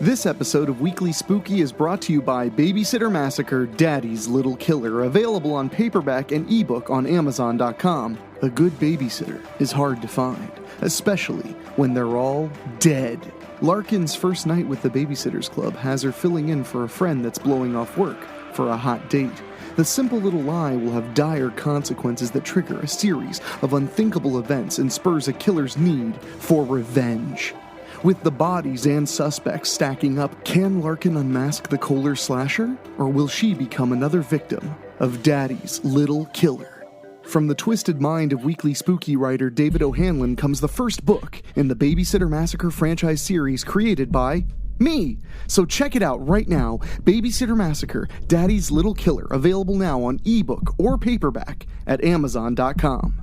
This episode of Weekly Spooky is brought to you by Babysitter Massacre, Daddy's Little Killer, available on paperback and ebook on Amazon.com. A good babysitter is hard to find, especially when they're all dead. Larkin's first night with the Babysitters Club has her filling in for a friend that's blowing off work for a hot date. The simple little lie will have dire consequences that trigger a series of unthinkable events and spurs a killer's need for revenge. With the bodies and suspects stacking up, can Larkin unmask the Kohler slasher? Or will she become another victim of Daddy's Little Killer? From the twisted mind of Weekly Spooky writer David O'Hanlon comes the first book in the Babysitter Massacre franchise series created by me. So check it out right now. Babysitter Massacre, Daddy's Little Killer, available now on ebook or paperback at Amazon.com.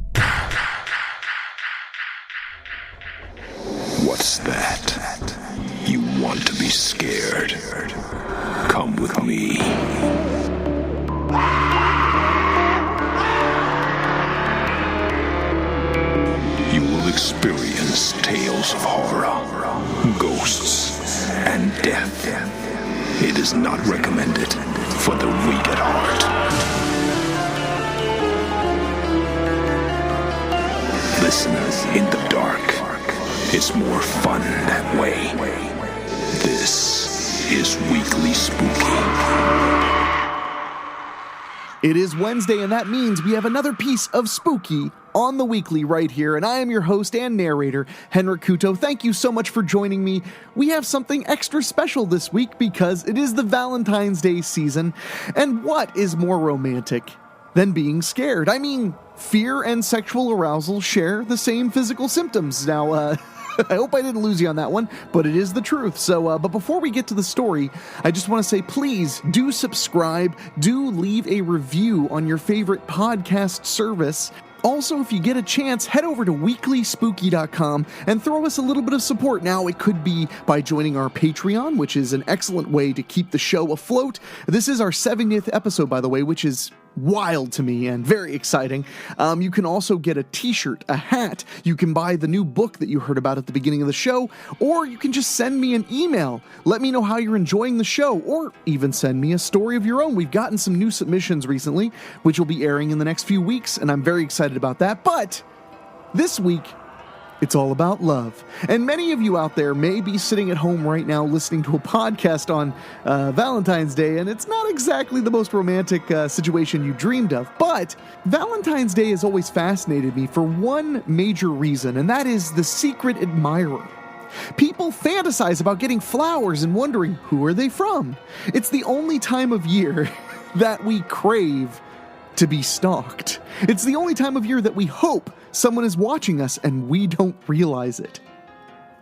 What's that? You want to be scared? Come with me. You will experience tales of horror, ghosts, and death. It is not recommended for the weak at heart. Listen in the dark. It's more fun that way. This is Weekly Spooky. It is Wednesday, and that means we have another piece of spooky on the Weekly right here, and I am your host and narrator, Henrik Kuto. Thank you so much for joining me. We have something extra special this week because it is the Valentine's Day season, and what is more romantic than being scared? I mean, fear and sexual arousal share the same physical symptoms. Now, I hope I didn't lose you on that one, but it is the truth. So, but before we get to the story, I just want to say, please do subscribe, do leave a review on your favorite podcast service. Also, if you get a chance, head over to WeeklySpooky.com and throw us a little bit of support. Now, it could be by joining our Patreon, which is an excellent way to keep the show afloat. This is our 70th episode, by the way, which is wild to me and very exciting. You can also get a t-shirt, a hat. You can buy the new book that you heard about at the beginning of the show, or you can just send me an email. Let me know how you're enjoying the show, or even send me a story of your own. We've gotten some new submissions recently, which will be airing in the next few weeks, and I'm very excited about that. But this week, it's all about love. And many of you out there may be sitting at home right now listening to a podcast on Valentine's Day, and it's not exactly the most romantic situation you dreamed of. But Valentine's Day has always fascinated me for one major reason, and that is the secret admirer. People fantasize about getting flowers and wondering, who are they from? It's the only time of year that we crave to be stalked. It's the only time of year that we hope someone is watching us and we don't realize it.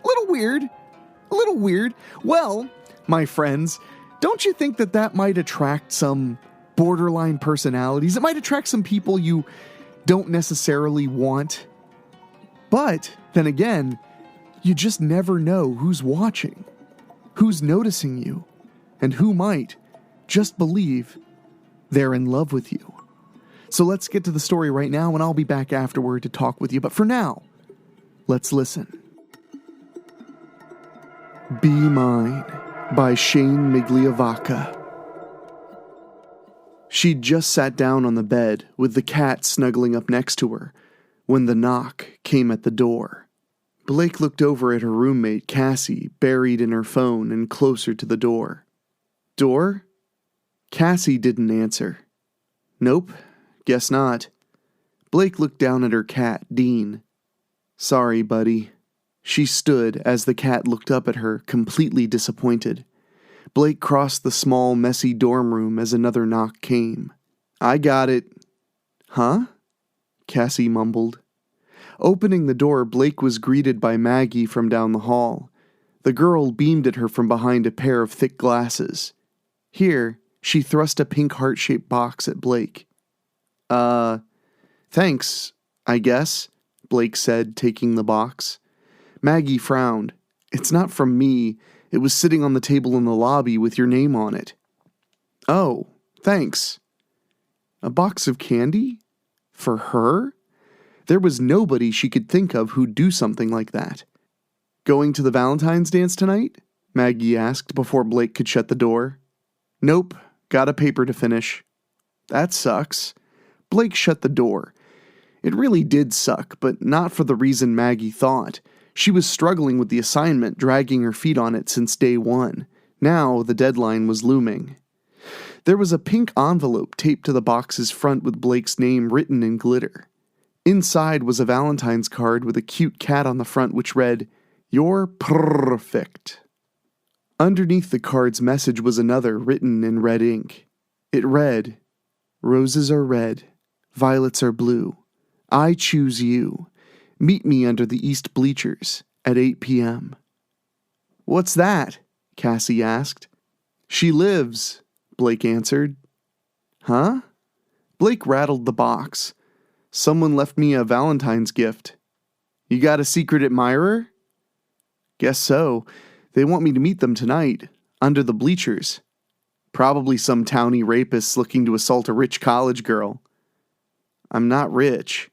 A little weird. Well, my friends, don't you think that might attract some borderline personalities? It might attract some people you don't necessarily want. But then again, you just never know who's watching, who's noticing you, and who might just believe they're in love with you. So let's get to the story right now, and I'll be back afterward to talk with you. But for now, let's listen. Be Mine by Shane Migliavacca. She'd just sat down on the bed with the cat snuggling up next to her when the knock came at the door. Blake looked over at her roommate, Cassie, buried in her phone and closer to the door. Door? Cassie didn't answer. Nope. Guess not. Blake looked down at her cat, Dean. Sorry, buddy. She stood as the cat looked up at her, completely disappointed. Blake crossed the small, messy dorm room as another knock came. I got it. Huh? Cassie mumbled. Opening the door, Blake was greeted by Maggie from down the hall. The girl beamed at her from behind a pair of thick glasses. Here, she thrust a pink heart-shaped box at Blake. Thanks, I guess, Blake said, taking the box. Maggie frowned. It's not from me. It was sitting on the table in the lobby with your name on it. Oh, thanks. A box of candy? For her? There was nobody she could think of who'd do something like that. Going to the Valentine's dance tonight? Maggie asked before Blake could shut the door. Nope, got a paper to finish. That sucks. Blake shut the door. It really did suck, but not for the reason Maggie thought. She was struggling with the assignment, dragging her feet on it since day one. Now the deadline was looming. There was a pink envelope taped to the box's front with Blake's name written in glitter. Inside was a Valentine's card with a cute cat on the front which read, "You're perfect." Underneath the card's message was another written in red ink. It read, "Roses are red, violets are blue. I choose you. Meet me under the east bleachers at 8 p.m. "What's that?" Cassie asked. "She lives," Blake answered. "Huh?" Blake rattled the box. "Someone left me a Valentine's gift." "You got a secret admirer?" "Guess so. They want me to meet them tonight, under the bleachers. Probably some townie rapist looking to assault a rich college girl." "I'm not rich."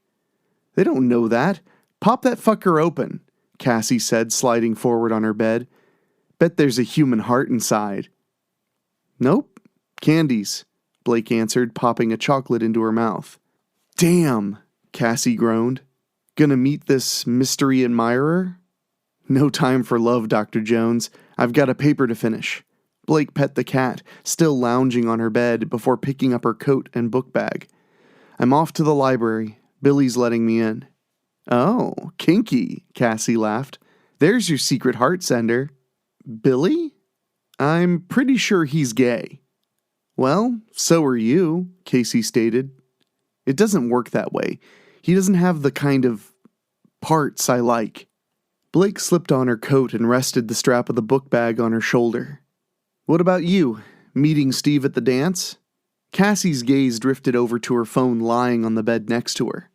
"They don't know that. Pop that fucker open," Cassie said, sliding forward on her bed. "Bet there's a human heart inside." "Nope. Candies," Blake answered, popping a chocolate into her mouth. "Damn," Cassie groaned. "Gonna meet this mystery admirer?" "No time for love, Dr. Jones. I've got a paper to finish." Blake pet the cat, still lounging on her bed, before picking up her coat and book bag. "I'm off to the library. Billy's letting me in." "Oh, kinky," Cassie laughed. "There's your secret heart sender." "Billy? I'm pretty sure he's gay." "Well, so are you," Casey stated. "It doesn't work that way. He doesn't have the kind of parts I like." Blake slipped on her coat and rested the strap of the book bag on her shoulder. "What about you? Meeting Steve at the dance?" Cassie's gaze drifted over to her phone lying on the bed next to her.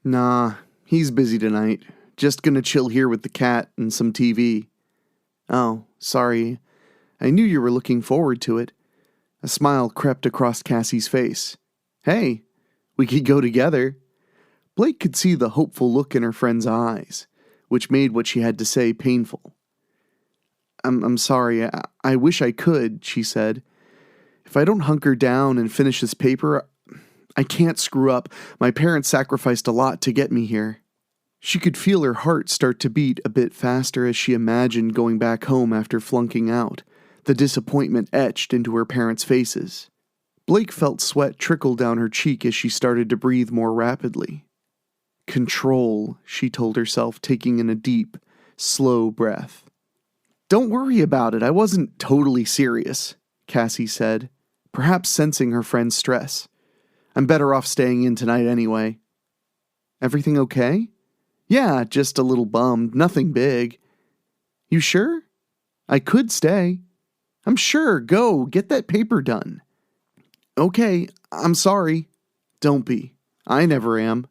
"Nah, he's busy tonight. Just gonna chill here with the cat and some TV." "Oh, sorry. I knew you were looking forward to it." A smile crept across Cassie's face. "Hey, we could go together." Blake could see the hopeful look in her friend's eyes, which made what she had to say painful. I'm sorry. I wish I could," she said. "If I don't hunker down and finish this paper, I can't screw up. My parents sacrificed a lot to get me here." She could feel her heart start to beat a bit faster as she imagined going back home after flunking out, the disappointment etched into her parents' faces. Blake felt sweat trickle down her cheek as she started to breathe more rapidly. "Control," she told herself, taking in a deep, slow breath. "Don't worry about it. I wasn't totally serious," Cassie said, perhaps sensing her friend's stress. "I'm better off staying in tonight anyway." "Everything okay?" "Yeah, just a little bummed. Nothing big." "You sure?" "I could stay." "I'm sure. Go. Get that paper done." "Okay. I'm sorry." "Don't be. I never am."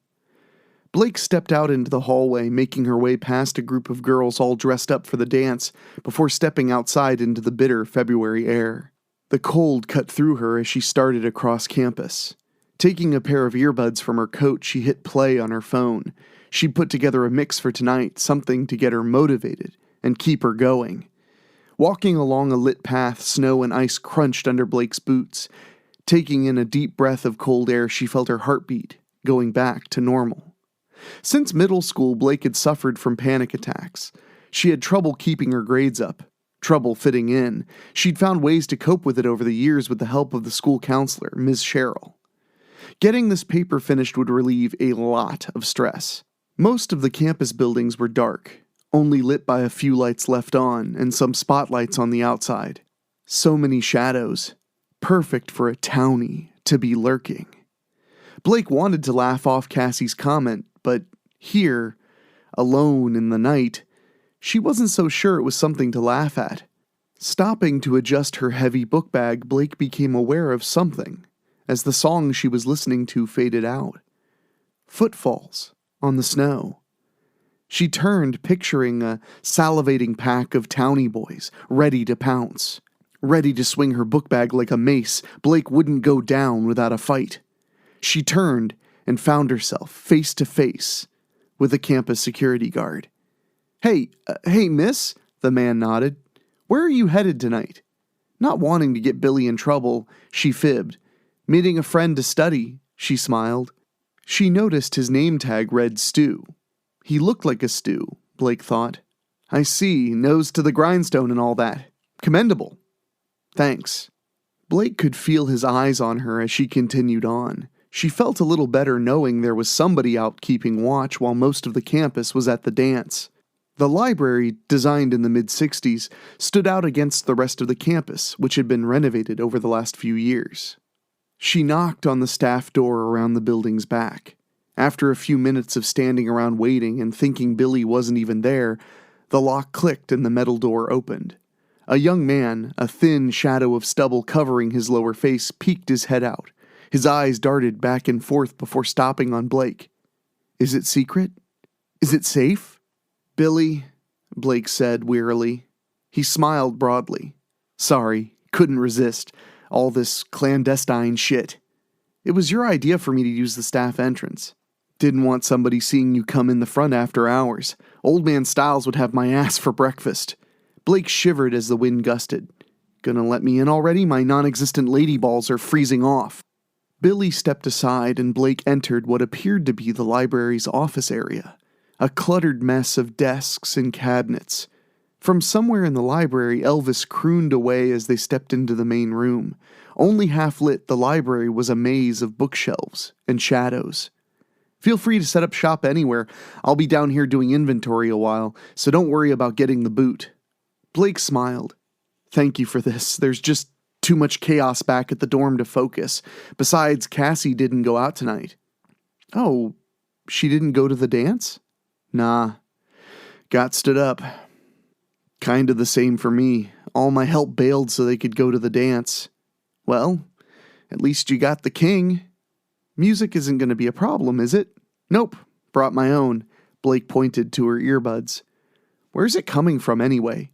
Blake stepped out into the hallway, making her way past a group of girls all dressed up for the dance, before stepping outside into the bitter February air. The cold cut through her as she started across campus. Taking a pair of earbuds from her coat, she hit play on her phone. She'd put together a mix for tonight, something to get her motivated and keep her going. Walking along a lit path, snow and ice crunched under Blake's boots. Taking in a deep breath of cold air, she felt her heartbeat going back to normal. Since middle school, Blake had suffered from panic attacks. She had trouble keeping her grades up, trouble fitting in. She'd found ways to cope with it over the years with the help of the school counselor, Ms. Cheryl. Getting this paper finished would relieve a lot of stress. Most of the campus buildings were dark, only lit by a few lights left on and some spotlights on the outside. So many shadows, perfect for a townie to be lurking. Blake wanted to laugh off Cassie's comment, but here, alone in the night, she wasn't so sure it was something to laugh at. Stopping to adjust her heavy book bag, Blake became aware of something as the song she was listening to faded out. Footfalls on the snow. She turned, picturing a salivating pack of townie boys, ready to pounce. Ready to swing her book bag like a mace, Blake wouldn't go down without a fight. She turned and found herself face to face with a campus security guard. Hey, miss," the man nodded. Where are you headed tonight?" Not wanting to get Billy in trouble, she fibbed. "Meeting a friend to study," she smiled. She noticed his name tag read Stu. He looked like a stew, Blake thought. "I see, nose to the grindstone and all that. Commendable." "Thanks." Blake could feel his eyes on her as she continued on. She felt a little better knowing there was somebody out keeping watch while most of the campus was at the dance. The library, designed in the mid-60s, stood out against the rest of the campus, which had been renovated over the last few years. She knocked on the staff door around the building's back. After a few minutes of standing around waiting and thinking Billy wasn't even there, the lock clicked and the metal door opened. A young man, a thin shadow of stubble covering his lower face, peeked his head out. His eyes darted back and forth before stopping on Blake. "Is it secret? Is it safe?" "Billy," Blake said wearily. He smiled broadly. "Sorry, couldn't resist. All this clandestine shit. It was your idea for me to use the staff entrance. Didn't want somebody seeing you come in the front after hours. Old man Styles would have my ass for breakfast." Blake shivered as the wind gusted. "Gonna let me in already? My non-existent lady balls are freezing off." Billy stepped aside and Blake entered what appeared to be the library's office area. A cluttered mess of desks and cabinets. From somewhere in the library, Elvis crooned away as they stepped into the main room. Only half lit, the library was a maze of bookshelves and shadows. "Feel free to set up shop anywhere. I'll be down here doing inventory a while, so don't worry about getting the boot." Blake smiled. "Thank you for this. There's just too much chaos back at the dorm to focus. Besides, Cassie didn't go out tonight." "Oh, she didn't go to the dance?" "Nah. Got stood up. Kinda the same for me. All my help bailed so they could go to the dance." "Well, at least you got the king." "Music isn't going to be a problem, is it?" "Nope. Brought my own." Blake pointed to her earbuds. "Where's it coming from anyway?"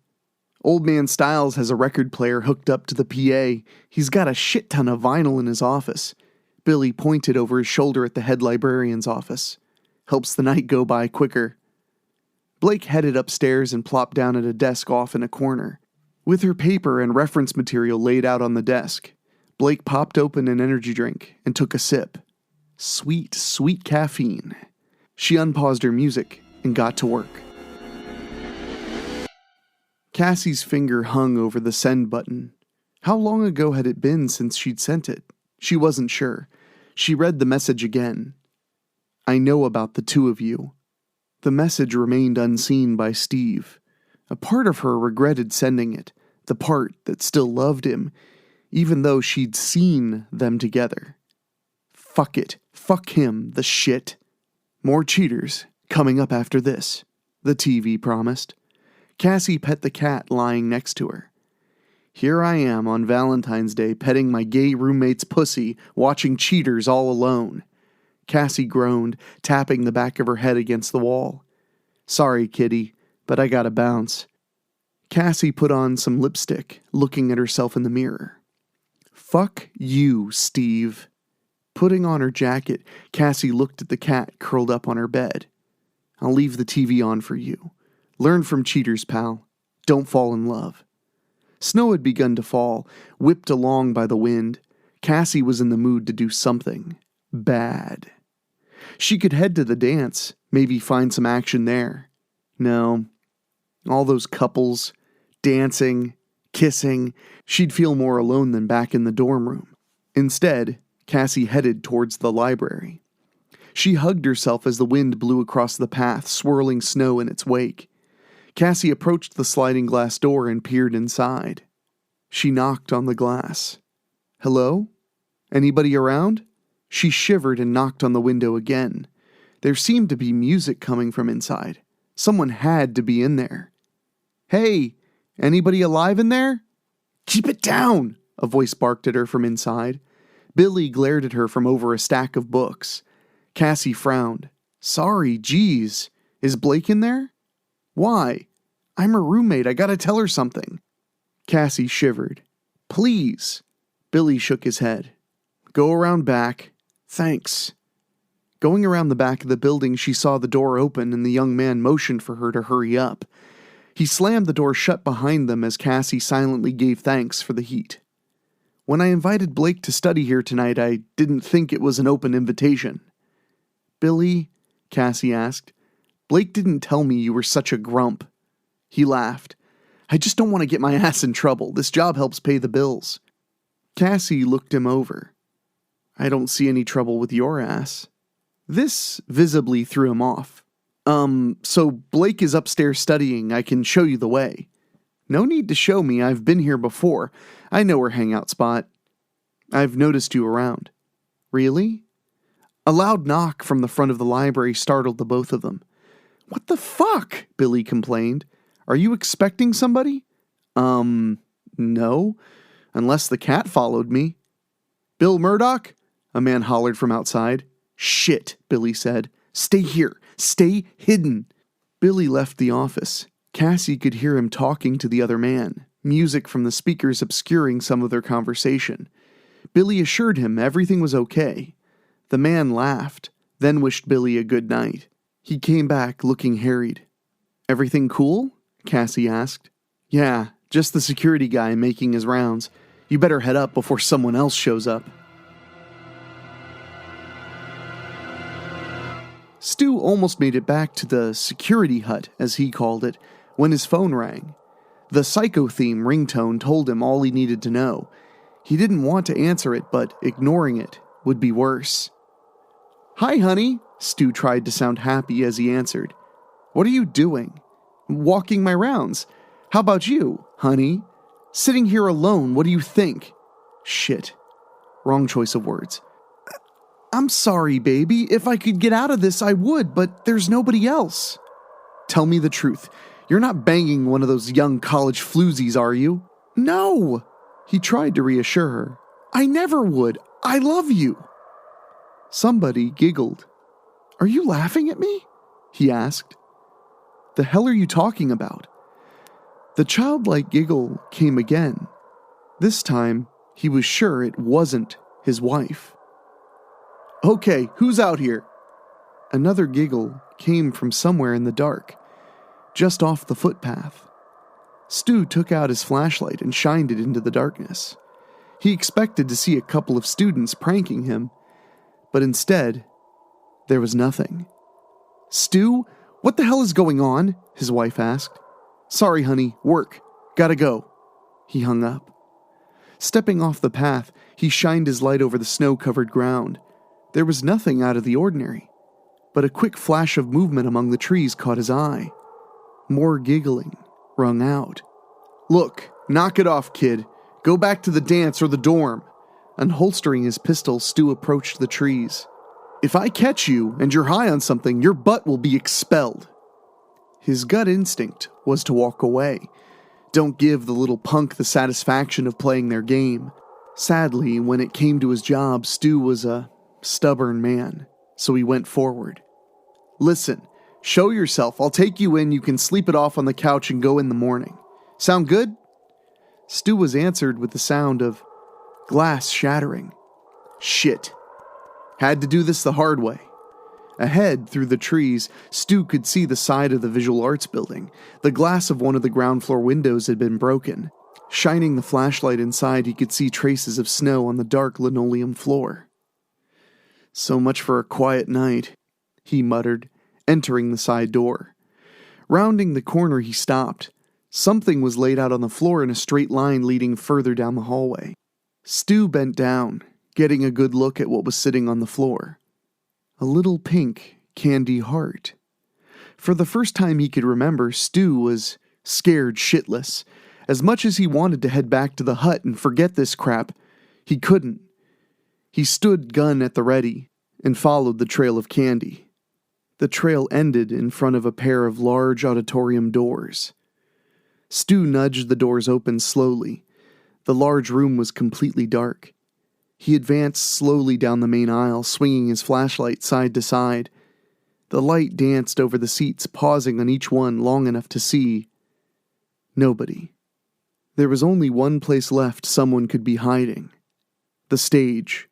"Old man Styles has a record player hooked up to the PA. He's got a shit ton of vinyl in his office." Billy pointed over his shoulder at the head librarian's office. "Helps the night go by quicker." Blake headed upstairs and plopped down at a desk off in a corner. With her paper and reference material laid out on the desk, Blake popped open an energy drink and took a sip. Sweet, sweet caffeine. She unpaused her music and got to work. Cassie's finger hung over the send button. How long ago had it been since she'd sent it? She wasn't sure. She read the message again. "I know about the two of you." The message remained unseen by Steve. A part of her regretted sending it, the part that still loved him, even though she'd seen them together. Fuck it. Fuck him, the shit. More cheaters coming up after this, the TV promised. Cassie pet the cat lying next to her. "Here I am on Valentine's Day petting my gay roommate's pussy, watching cheaters all alone." Cassie groaned, tapping the back of her head against the wall. "Sorry, kitty, but I gotta bounce." Cassie put on some lipstick, looking at herself in the mirror. "Fuck you, Steve." Putting on her jacket, Cassie looked at the cat curled up on her bed. "I'll leave the TV on for you. Learn from cheaters, pal. Don't fall in love." Snow had begun to fall, whipped along by the wind. Cassie was in the mood to do something bad. She could head to the dance, maybe find some action there. No. All those couples, dancing, kissing, she'd feel more alone than back in the dorm room. Instead, Cassie headed towards the library. She hugged herself as the wind blew across the path, swirling snow in its wake. Cassie approached the sliding glass door and peered inside. She knocked on the glass. "Hello? Anybody around?" She shivered and knocked on the window again. There seemed to be music coming from inside. Someone had to be in there. "Hey, anybody alive in there?" "Keep it down!" a voice barked at her from inside. Billy glared at her from over a stack of books. Cassie frowned. "Sorry, geez. Is Blake in there?" "Why? I'm her roommate. I gotta tell her something." Cassie shivered. "Please." Billy shook his head. "Go around back." "Thanks." Going around the back of the building, she saw the door open and the young man motioned for her to hurry up. He slammed the door shut behind them as Cassie silently gave thanks for the heat. When I invited Blake to study here tonight, I didn't think it was an open invitation. Billy, Cassie asked, Blake didn't tell me you were such a grump. He laughed. I just don't want to get my ass in trouble. This job helps pay the bills. Cassie looked him over. I don't see any trouble with your ass. This visibly threw him off. So Blake is upstairs studying. I can show you the way. No need to show me. I've been here before. I know her hangout spot. I've noticed you around. Really? A loud knock from the front of the library startled the both of them. What the fuck? Billy complained. Are you expecting somebody? No. Unless the cat followed me. Bill Murdoch? A man hollered from outside. Shit, Billy said. Stay here. Stay hidden. Billy left the office. Cassie could hear him talking to the other man, music from the speakers obscuring some of their conversation. Billy assured him everything was okay. The man laughed, then wished Billy a good night. He came back looking harried. Everything cool? Cassie asked. Yeah, just the security guy making his rounds. You better head up before someone else shows up. Stu almost made it back to the security hut, as he called it, when his phone rang. The Psycho theme ringtone told him all he needed to know. He didn't want to answer it, but ignoring it would be worse. Hi, honey, Stu tried to sound happy as he answered. What are you doing? Walking my rounds. How about you, honey? Sitting here alone, what do you think? Shit. Wrong choice of words. I'm sorry, baby. If I could get out of this, I would, but there's nobody else. Tell me the truth. You're not banging one of those young college floozies, are you? No. He tried to reassure her. I never would. I love you. Somebody giggled. Are you laughing at me? He asked. The hell are you talking about? The childlike giggle came again. This time, he was sure it wasn't his wife. Okay, who's out here? Another giggle came from somewhere in the dark, just off the footpath. Stu took out his flashlight and shined it into the darkness. He expected to see a couple of students pranking him, but instead, there was nothing. Stu, what the hell is going on? His wife asked. Sorry, honey, work. Gotta go. He hung up. Stepping off the path, he shined his light over the snow-covered ground. There was nothing out of the ordinary, but a quick flash of movement among the trees caught his eye. More giggling rung out. Look, knock it off, kid. Go back to the dance or the dorm. Unholstering his pistol, Stu approached the trees. If I catch you and you're high on something, your butt will be expelled. His gut instinct was to walk away. Don't give the little punk the satisfaction of playing their game. Sadly, when it came to his job, Stu was a stubborn man, so he went forward. Listen, show yourself. I'll take you in. You can sleep it off on the couch and go in the morning. Sound good? Stu was answered with the sound of glass shattering. Shit. Had to do this the hard way. Ahead, through the trees, Stu could see the side of the visual arts building. The glass of one of the ground floor windows had been broken. Shining the flashlight inside, he could see traces of snow on the dark linoleum floor. So much for a quiet night, he muttered, entering the side door. Rounding the corner, he stopped. Something was laid out on the floor in a straight line leading further down the hallway. Stu bent down, getting a good look at what was sitting on the floor. A little pink candy heart. For the first time he could remember, Stu was scared shitless. As much as he wanted to head back to the hut and forget this crap, he couldn't. He stood gun at the ready and followed the trail of candy. The trail ended in front of a pair of large auditorium doors. Stu nudged the doors open slowly. The large room was completely dark. He advanced slowly down the main aisle, swinging his flashlight side to side. The light danced over the seats, pausing on each one long enough to see nobody. There was only one place left someone could be hiding. The stage.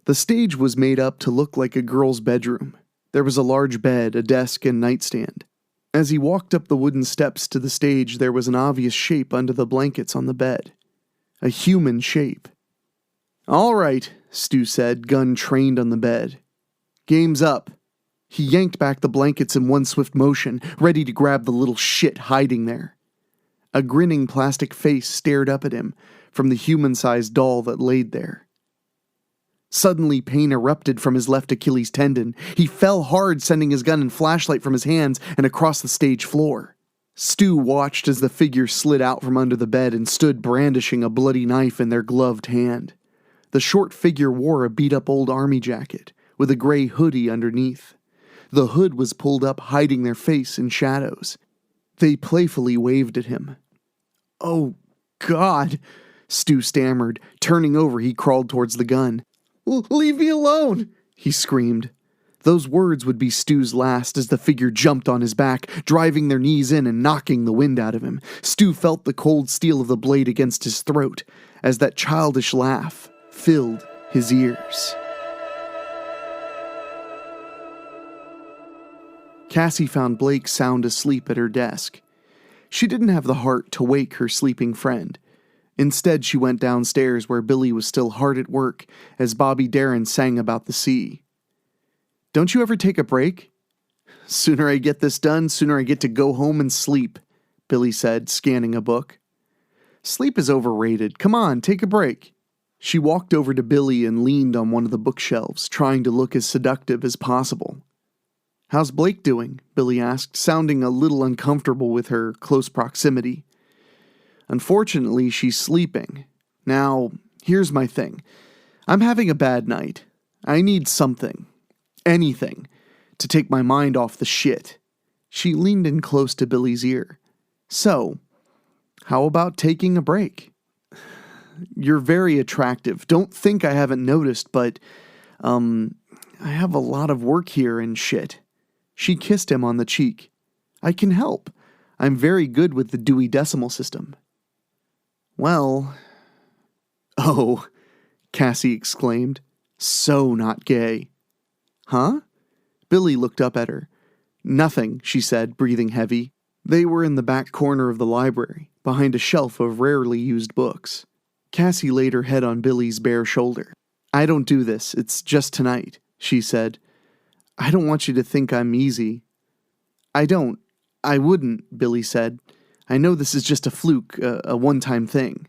The stage was made up to look like a girl's bedroom. There was a large bed, a desk, and nightstand. As he walked up the wooden steps to the stage, there was an obvious shape under the blankets on the bed. A human shape. "All right," Stu said, gun trained on the bed. "Game's up." He yanked back the blankets in one swift motion, ready to grab the little shit hiding there. A grinning plastic face stared up at him from the human-sized doll that laid there. Suddenly, pain erupted from his left Achilles tendon. He fell hard, sending his gun and flashlight from his hands and across the stage floor. Stu watched as the figure slid out from under the bed and stood brandishing a bloody knife in their gloved hand. The short figure wore a beat-up old army jacket, with a gray hoodie underneath. The hood was pulled up, hiding their face in shadows. They playfully waved at him. "Oh, God," Stu stammered. Turning over, he crawled towards the gun. "Leave me alone," he screamed. Those words would be Stu's last as the figure jumped on his back, driving their knees in and knocking the wind out of him. Stu felt the cold steel of the blade against his throat as that childish laugh filled his ears. Cassie found Blake sound asleep at her desk. She didn't have the heart to wake her sleeping friend. Instead, she went downstairs where Billy was still hard at work as Bobby Darin sang about the sea. "Don't you ever take a break?" "Sooner I get this done, sooner I get to go home and sleep," Billy said, scanning a book. "Sleep is overrated. Come on, take a break." She walked over to Billy and leaned on one of the bookshelves, trying to look as seductive as possible. "How's Blake doing?" Billy asked, sounding a little uncomfortable with her close proximity. "Unfortunately, she's sleeping. Now, here's my thing. I'm having a bad night. I need something, anything, to take my mind off the shit." She leaned in close to Billy's ear. "So, how about taking a break? You're very attractive. Don't think I haven't noticed, but, I have a lot of work here and shit." She kissed him on the cheek. "I can help. I'm very good with the Dewey Decimal System." "Well..." "Oh," Cassie exclaimed. "So not gay." "Huh?" Billy looked up at her. "Nothing," she said, breathing heavy. They were in the back corner of the library, behind a shelf of rarely used books. Cassie laid her head on Billy's bare shoulder. "I don't do this. It's just tonight," she said. "I don't want you to think I'm easy." I wouldn't," Billy said. "I know this is just a fluke, a one-time thing."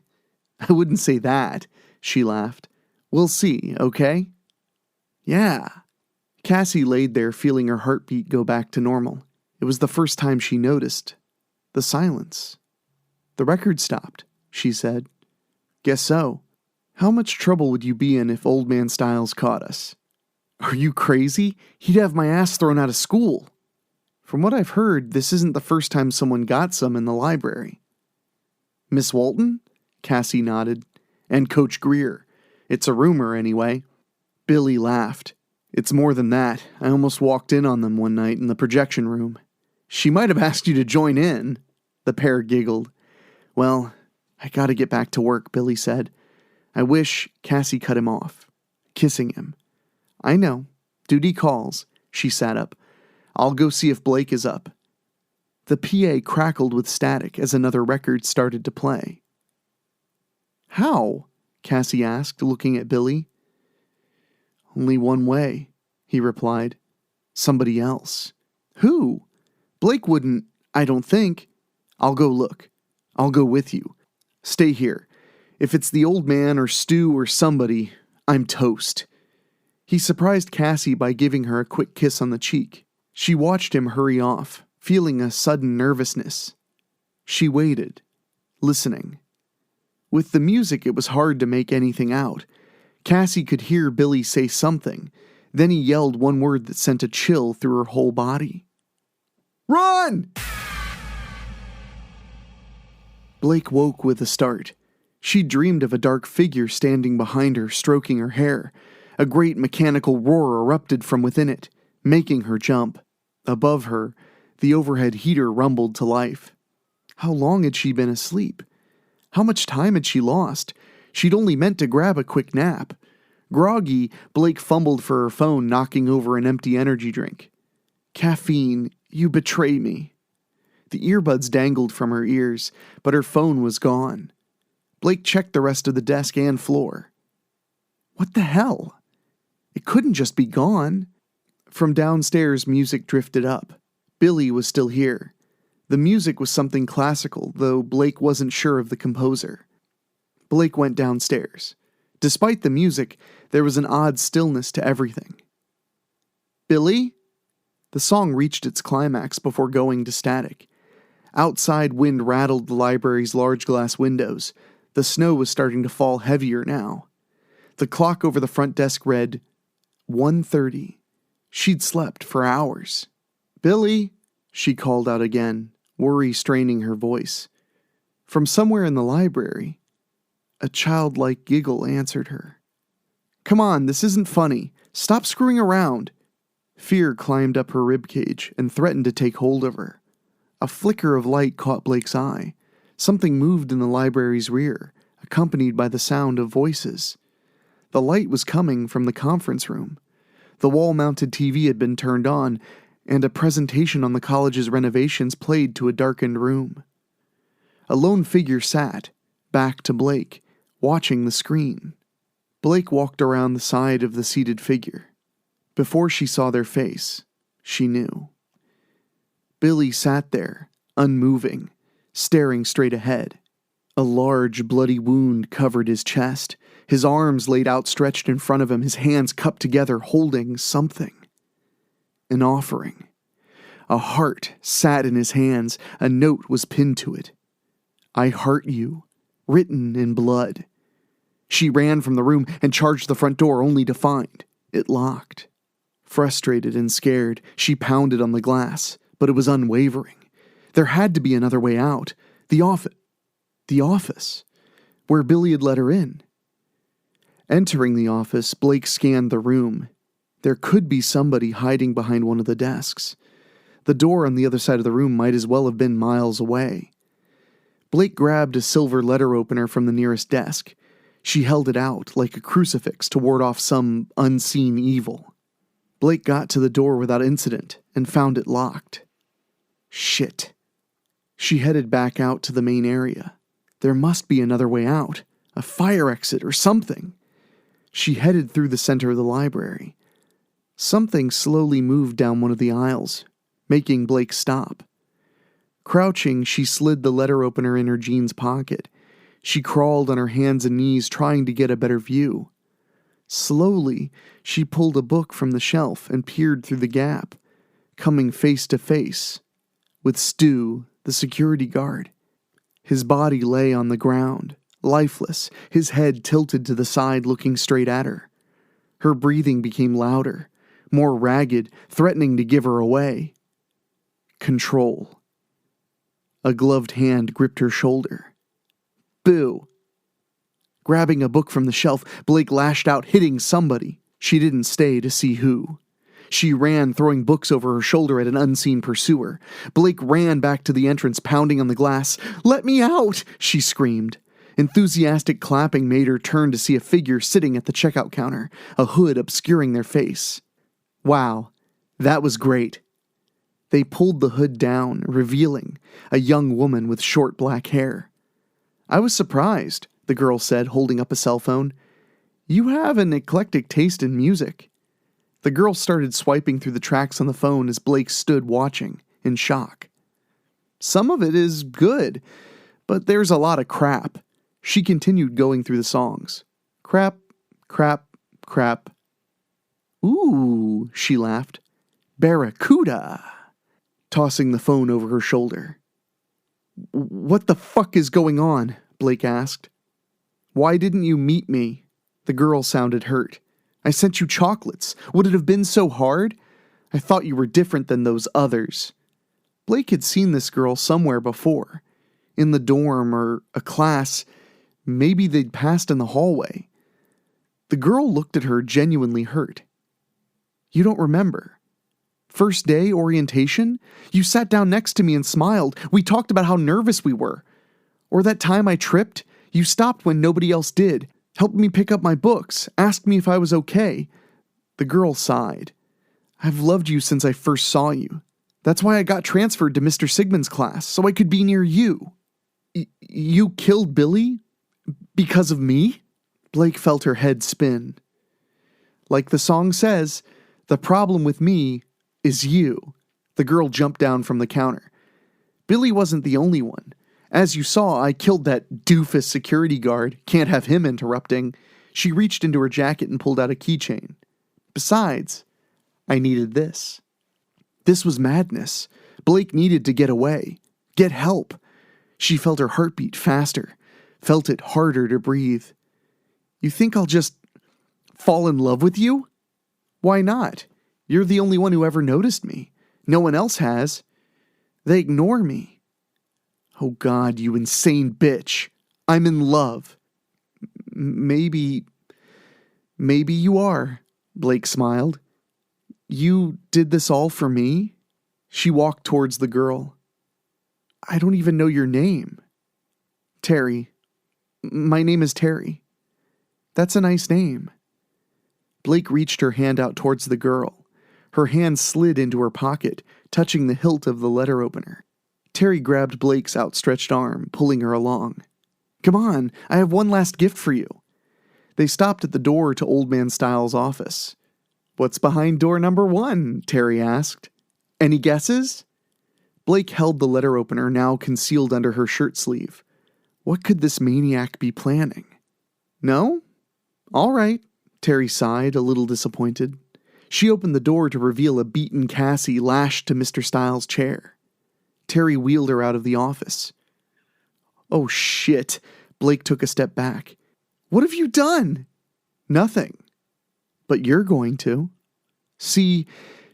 "I wouldn't say that," she laughed. "We'll see, okay?" "Yeah." Cassie laid there, feeling her heartbeat go back to normal. It was the first time she noticed the silence. "The record stopped," she said. "Guess so. How much trouble would you be in if Old Man Styles caught us?" "Are you crazy? He'd have my ass thrown out of school." "From what I've heard, this isn't the first time someone got some in the library." "Miss Walton?" Cassie nodded. "And Coach Greer. It's a rumor, anyway." Billy laughed. "It's more than that. I almost walked in on them one night in the projection room." "She might have asked you to join in." The pair giggled. "Well, I gotta get back to work," Billy said. "I wish..." Cassie cut him off, kissing him. "I know. Duty calls." She sat up. "I'll go see if Blake is up." The PA crackled with static as another record started to play. "How?" Cassie asked, looking at Billy. "Only one way," he replied. "Somebody else." "Who?" "Blake wouldn't, I don't think." "I'll go look. I'll go with you. Stay here. If it's the old man or Stu or somebody, I'm toast." He surprised Cassie by giving her a quick kiss on the cheek. She watched him hurry off, feeling a sudden nervousness. She waited, listening. With the music, it was hard to make anything out. Cassie could hear Billy say something. Then he yelled one word that sent a chill through her whole body. "Run!" Blake woke with a start. She dreamed of a dark figure standing behind her, stroking her hair. A great mechanical roar erupted from within it, making her jump. Above her, the overhead heater rumbled to life. How long had she been asleep? How much time had she lost? She'd only meant to grab a quick nap. Groggy, Blake fumbled for her phone, knocking over an empty energy drink. "Caffeine, you betray me." The earbuds dangled from her ears, but her phone was gone. Blake checked the rest of the desk and floor. What the hell? It couldn't just be gone. From downstairs, music drifted up. Billy was still here. The music was something classical, though Blake wasn't sure of the composer. Blake went downstairs. Despite the music, there was an odd stillness to everything. Billy? The song reached its climax before going to static. Outside, wind rattled the library's large glass windows. The snow was starting to fall heavier now. The clock over the front desk read 1:30. She'd slept for hours. Billy, she called out again, worry straining her voice. From somewhere in the library, a childlike giggle answered her. Come on, this isn't funny. Stop screwing around. Fear climbed up her ribcage and threatened to take hold of her. A flicker of light caught Blake's eye. Something moved in the library's rear, accompanied by the sound of voices. The light was coming from the conference room. The wall-mounted TV had been turned on, and a presentation on the college's renovations played to a darkened room. A lone figure sat, back to Blake, watching the screen. Blake walked around the side of the seated figure. Before she saw their face, she knew. Billy sat there, unmoving, staring straight ahead. A large, bloody wound covered his chest, his arms laid outstretched in front of him, his hands cupped together, holding something. An offering. A heart sat in his hands, a note was pinned to it. I heart you, written in blood. She ran from the room and charged the front door only to find it locked. Frustrated and scared, she pounded on the glass, but it was unwavering. There had to be another way out. The office, where Billy had let her in. Entering the office, Blake scanned the room. There could be somebody hiding behind one of the desks. The door on the other side of the room might as well have been miles away. Blake grabbed a silver letter opener from the nearest desk. She held it out like a crucifix to ward off some unseen evil. Blake got to the door without incident and found it locked. Shit. She headed back out to the main area. There must be another way out, a fire exit or something. She headed through the center of the library. Something slowly moved down one of the aisles, making Blake stop. Crouching, she slid the letter opener in her jeans pocket. She crawled on her hands and knees, trying to get a better view. Slowly, she pulled a book from the shelf and peered through the gap, coming face to face with Stu, the security guard. His body lay on the ground, lifeless, his head tilted to the side looking straight at her. Her breathing became louder, more ragged, threatening to give her away. Control. A gloved hand gripped her shoulder. Boo! Grabbing a book from the shelf, Blake lashed out, hitting somebody. She didn't stay to see who. She ran, throwing books over her shoulder at an unseen pursuer. Blake ran back to the entrance, pounding on the glass. Let me out! She screamed. Enthusiastic clapping made her turn to see a figure sitting at the checkout counter, a hood obscuring their face. Wow, that was great. They pulled the hood down, revealing a young woman with short black hair. I was surprised, the girl said, holding up a cell phone. You have an eclectic taste in music. The girl started swiping through the tracks on the phone as Blake stood watching, in shock. Some of it is good, but there's a lot of crap. She continued going through the songs. Crap, crap, crap. Ooh, she laughed. Barracuda. Tossing the phone over her shoulder. What the fuck is going on? Blake asked. Why didn't you meet me? The girl sounded hurt. I sent you chocolates. Would it have been so hard? I thought you were different than those others. Blake had seen this girl somewhere before. In the dorm or a class. Maybe they'd passed in the hallway. The girl looked at her genuinely hurt. You don't remember? First day orientation? You sat down next to me and smiled. We talked about how nervous we were. Or that time I tripped? You stopped when nobody else did. Helped me pick up my books, asked me if I was okay. The girl sighed. I've loved you since I first saw you. That's why I got transferred to Mr. Sigmund's class, so I could be near you. You killed Billy? Because of me? Blake felt her head spin. Like the song says, the problem with me is you. The girl jumped down from the counter. Billy wasn't the only one. As you saw, I killed that doofus security guard. Can't have him interrupting. She reached into her jacket and pulled out a keychain. Besides, I needed this. This was madness. Blake needed to get away. Get help. She felt her heartbeat faster. Felt it harder to breathe. You think I'll just fall in love with you? Why not? You're the only one who ever noticed me. No one else has. They ignore me. Oh God, you insane bitch. I'm in love. Maybe you are, Blake smiled. You did this all for me? She walked towards the girl. I don't even know your name. Terry. My name is Terry. That's a nice name. Blake reached her hand out towards the girl. Her hand slid into her pocket, touching the hilt of the letter opener. Terry grabbed Blake's outstretched arm, pulling her along. Come on, I have one last gift for you. They stopped at the door to Old Man Styles' office. What's behind door number 1? Terry asked. Any guesses? Blake held the letter opener, now concealed under her shirt sleeve. What could this maniac be planning? No? All right, Terry sighed, a little disappointed. She opened the door to reveal a beaten Cassie lashed to Mr. Styles' chair. Terry wheeled her out of the office. Oh shit, Blake took a step back. What have you done? Nothing. But you're going to. See,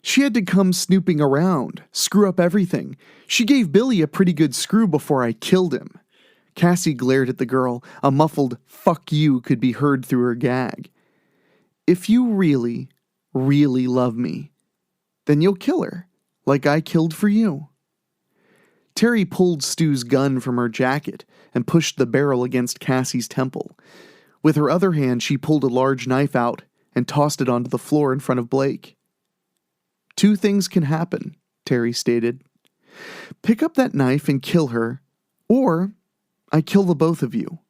she had to come snooping around, screw up everything. She gave Billy a pretty good screw before I killed him. Cassie glared at the girl. A muffled "fuck you" could be heard through her gag. If you really, really love me, then you'll kill her, like I killed for you. Terry pulled Stu's gun from her jacket and pushed the barrel against Cassie's temple. With her other hand, she pulled a large knife out and tossed it onto the floor in front of Blake. 2 things can happen, Terry stated. Pick up that knife and kill her, or I kill the both of you.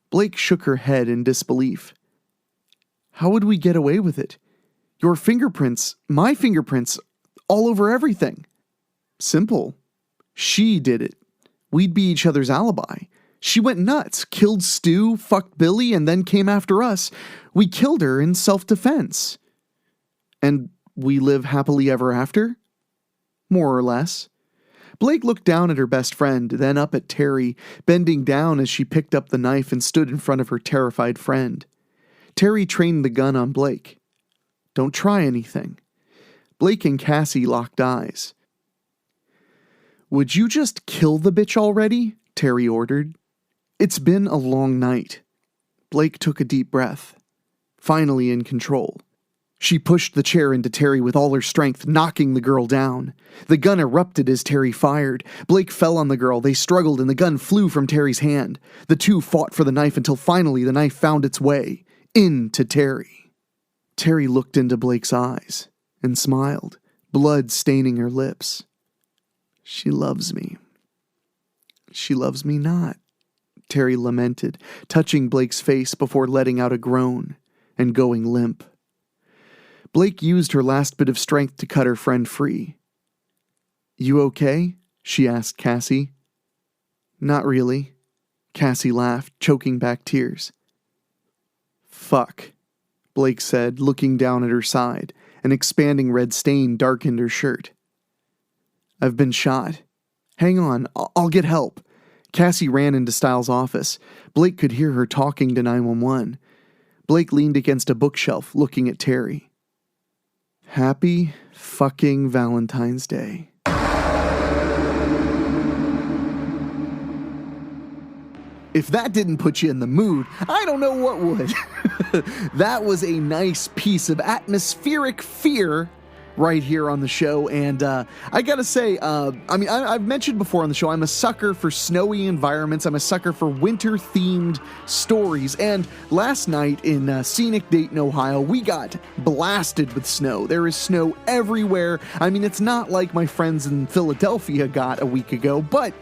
Blake shook her head in disbelief. How would we get away with it? Your fingerprints, my fingerprints, all over everything. Simple. She did it. We'd be each other's alibi. She went nuts, killed Stu, fucked Billy, and then came after us. We killed her in self-defense. And we live happily ever after? More or less. Blake looked down at her best friend, then up at Terry, bending down as she picked up the knife and stood in front of her terrified friend. Terry trained the gun on Blake. Don't try anything. Blake and Cassie locked eyes. Would you just kill the bitch already? Terry ordered. It's been a long night. Blake took a deep breath. Finally in control. She pushed the chair into Terry with all her strength, knocking the girl down. The gun erupted as Terry fired. Blake fell on the girl. They struggled and the gun flew from Terry's hand. The two fought for the knife until finally the knife found its way into Terry. Terry looked into Blake's eyes and smiled, blood staining her lips. She loves me. She loves me not, Terry lamented, touching Blake's face before letting out a groan and going limp. Blake used her last bit of strength to cut her friend free. You okay? She asked Cassie. Not really. Cassie laughed, choking back tears. Fuck, Blake said, looking down at her side. An expanding red stain darkened her shirt. I've been shot. Hang on, I'll get help. Cassie ran into Styles' office. Blake could hear her talking to 911. Blake leaned against a bookshelf, looking at Terry. Happy fucking Valentine's Day. If that didn't put you in the mood, I don't know what would. That was a nice piece of atmospheric fear right here on the show. And I gotta say, I've mentioned before on the show, I'm a sucker for snowy environments. I'm a sucker for winter-themed stories. And last night in scenic Dayton, Ohio, we got blasted with snow. There is snow everywhere. I mean, it's not like my friends in Philadelphia got a week ago, but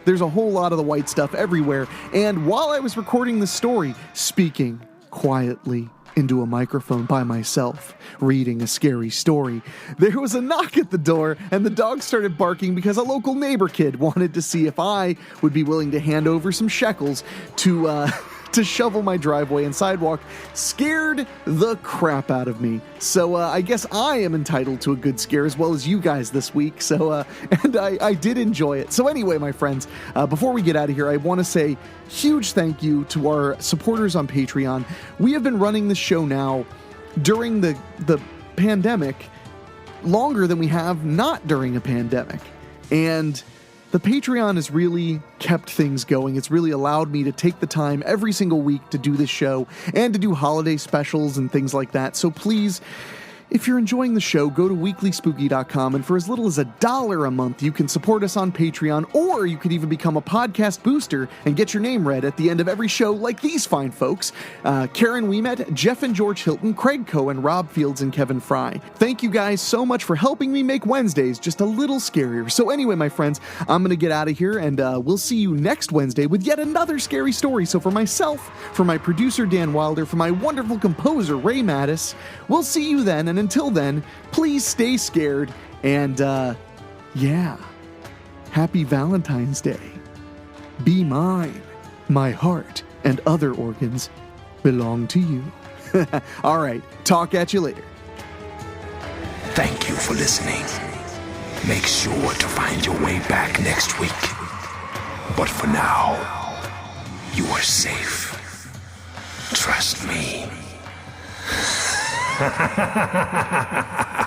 there's a whole lot of the white stuff everywhere. And while I was recording the story, speaking quietly into a microphone by myself, reading a scary story, there was a knock at the door, and the dog started barking because a local neighbor kid wanted to see if I would be willing to hand over some shekels to shovel my driveway and sidewalk. Scared the crap out of me. So I guess I am entitled to a good scare as well as you guys this week. So and I did enjoy it. So anyway, my friends, before we get out of here, I want to say huge thank you to our supporters on Patreon. We have been running the show now during the pandemic longer than we have not during a pandemic. And the Patreon has really kept things going. It's really allowed me to take the time every single week to do this show and to do holiday specials and things like that. So please, if you're enjoying the show, go to WeeklySpooky.com, and for as little as $1 a month, you can support us on Patreon, or you could even become a podcast booster and get your name read at the end of every show, like these fine folks: Karen Weemet, Jeff and George Hilton, Craig Cohen, Rob Fields, and Kevin Fry. Thank you guys so much for helping me make Wednesdays just a little scarier. So anyway, my friends, I'm going to get out of here, and we'll see you next Wednesday with yet another scary story. So for myself, for my producer Dan Wilder, for my wonderful composer Ray Mattis, we'll see you then. And until then, please stay scared, and happy Valentine's Day. Be mine. My heart and other organs belong to you. All right, talk at you later. Thank you for listening. Make sure to find your way back next week. But for now, you are safe. Trust me. Ha ha ha ha ha ha!